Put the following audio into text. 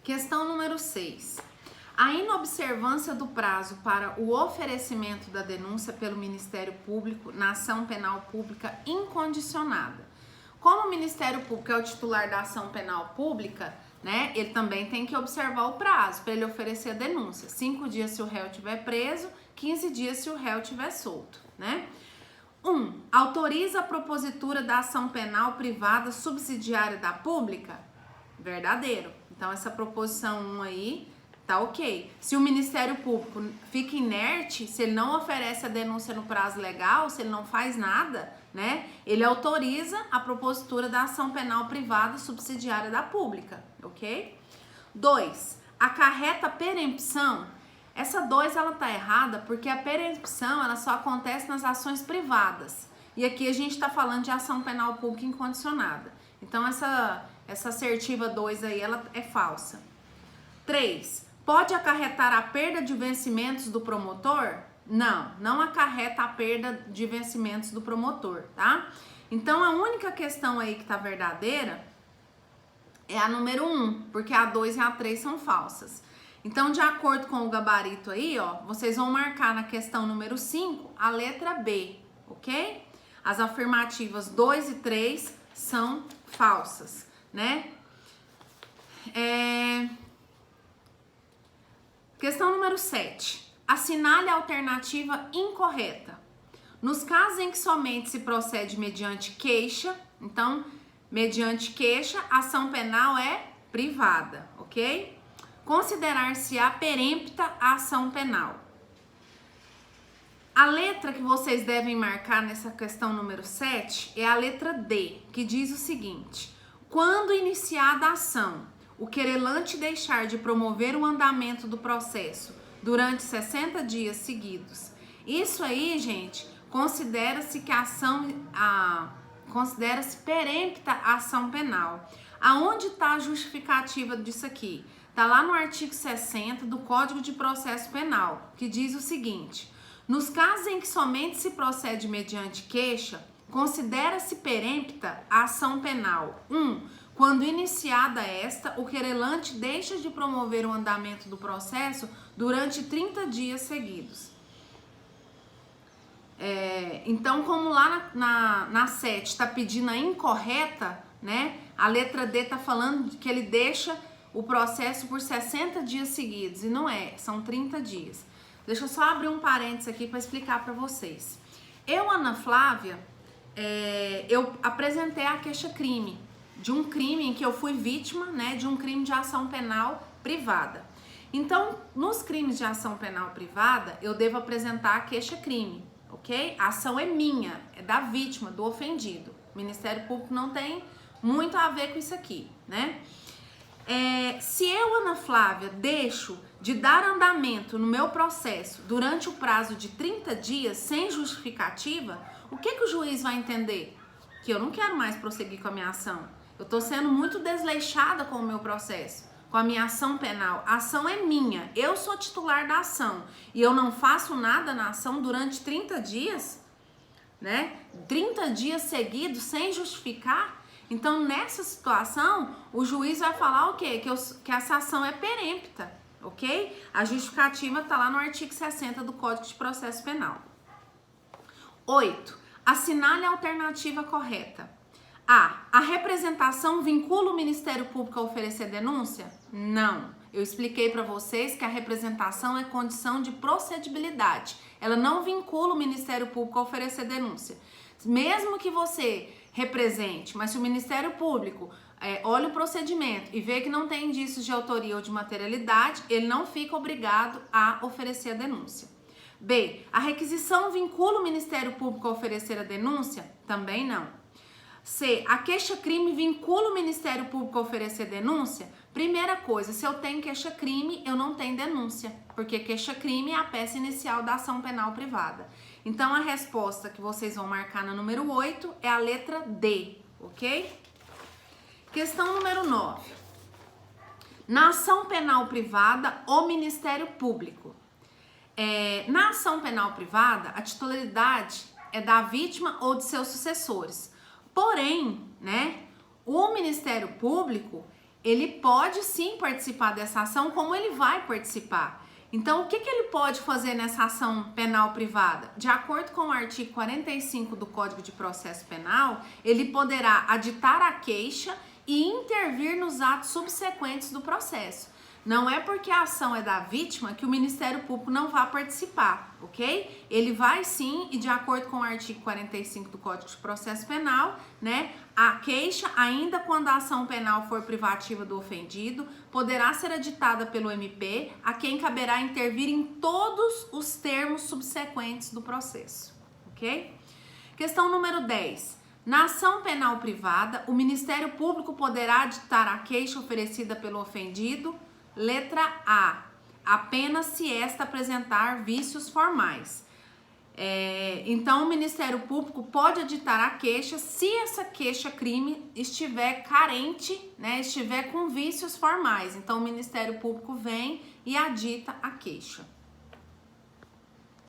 Questão número 6. A inobservância do prazo para o oferecimento da denúncia pelo Ministério Público na ação penal pública incondicionada. Como o Ministério Público é o titular da ação penal pública, né, ele também tem que observar o prazo para ele oferecer a denúncia. 5 dias se o réu estiver preso, 15 dias se o réu estiver solto, né? 1. Autoriza a propositura da ação penal privada subsidiária da pública? Verdadeiro. Então, essa proposição 1 aí tá ok. Se o Ministério Público fica inerte, se ele não oferece a denúncia no prazo legal, se ele não faz nada, né, ele autoriza a propositura da ação penal privada subsidiária da pública, ok? 2. Acarreta perempção. Essa 2 ela tá errada porque a perempção ela só acontece nas ações privadas. E aqui a gente tá falando de ação penal pública incondicionada. Então essa assertiva 2 aí ela é falsa. 3. Pode acarretar a perda de vencimentos do promotor? Não, não acarreta a perda de vencimentos do promotor, tá? Então a única questão aí que tá verdadeira é a número 1, porque a 2 e a 3 são falsas. Então, de acordo com o gabarito aí, ó, vocês vão marcar na questão número 5 a letra B, ok? As afirmativas 2 e 3 são falsas, né? Questão número 7. Assinale a alternativa incorreta. Nos casos em que somente se procede mediante queixa, então, mediante queixa, a ação penal é privada, ok? Considerar-se-á perempta a ação penal. A letra que vocês devem marcar nessa questão número 7 é a letra D, que diz o seguinte: quando iniciada a ação, o querelante deixar de promover o andamento do processo durante 60 dias seguidos. Isso aí, gente, considera-se que a ação considera-se perempta a ação penal. Aonde está a justificativa disso aqui? Está lá no artigo 60 do Código de Processo Penal, que diz o seguinte: nos casos em que somente se procede mediante queixa, considera-se perempta a ação penal. 1. Quando iniciada esta, o querelante deixa de promover o andamento do processo durante 30 dias seguidos. Então, como lá na 7 está pedindo a incorreta, né? A letra D está falando que ele deixa o processo por 60 dias seguidos, e não é, são 30 dias. Deixa eu só abrir um parênteses aqui para explicar para vocês. Eu, Ana Flávia, eu apresentei a queixa-crime de um crime em que eu fui vítima, né, de um crime de ação penal privada. Então, nos crimes de ação penal privada, eu devo apresentar a queixa-crime, ok? A ação é minha, é da vítima, do ofendido. O Ministério Público não tem muito a ver com isso aqui, né? Se eu, Ana Flávia, deixo de dar andamento no meu processo durante o prazo de 30 dias sem justificativa, o que o juiz vai entender? Que eu não quero mais prosseguir com a minha ação. Eu estou sendo muito desleixada com o meu processo, com a minha ação penal. A ação é minha, eu sou titular da ação e eu não faço nada na ação durante 30 dias, né? 30 dias seguidos sem justificar. Então, nessa situação, o juiz vai falar o quê? Que essa ação é perempta, ok? A justificativa está lá no artigo 60 do Código de Processo Penal. 8. Assinale a alternativa correta. A. A representação vincula o Ministério Público a oferecer denúncia? Não. Eu expliquei para vocês que a representação é condição de procedibilidade. Ela não vincula o Ministério Público a oferecer denúncia. Mesmo que você represente, mas se o Ministério Público olha o procedimento e vê que não tem indícios de autoria ou de materialidade, ele não fica obrigado a oferecer a denúncia. B. A requisição vincula o Ministério Público a oferecer a denúncia? Também não. C. A queixa-crime vincula o Ministério Público a oferecer denúncia? Primeira coisa, se eu tenho queixa-crime, eu não tenho denúncia, porque queixa-crime é a peça inicial da ação penal privada. Então, a resposta que vocês vão marcar na número 8 é a letra D, ok? Questão número 9. Na ação penal privada, o Ministério Público. Na ação penal privada, a titularidade é da vítima ou de seus sucessores. Porém, né, o Ministério Público, ele pode sim participar dessa ação, como ele vai participar. Então, o que ele pode fazer nessa ação penal privada? De acordo com o artigo 45 do Código de Processo Penal, ele poderá aditar a queixa e intervir nos atos subsequentes do processo. Não é porque a ação é da vítima que o Ministério Público não vai participar, ok? Ele vai sim, e de acordo com o artigo 45 do Código de Processo Penal, né, a queixa, ainda quando a ação penal for privativa do ofendido, poderá ser aditada pelo MP, a quem caberá intervir em todos os termos subsequentes do processo, ok? Questão número 10. Na ação penal privada, o Ministério Público poderá aditar a queixa oferecida pelo ofendido. Letra A, apenas se esta apresentar vícios formais. Então, o Ministério Público pode aditar a queixa se essa queixa-crime estiver carente, né, estiver com vícios formais. Então, o Ministério Público vem e adita a queixa.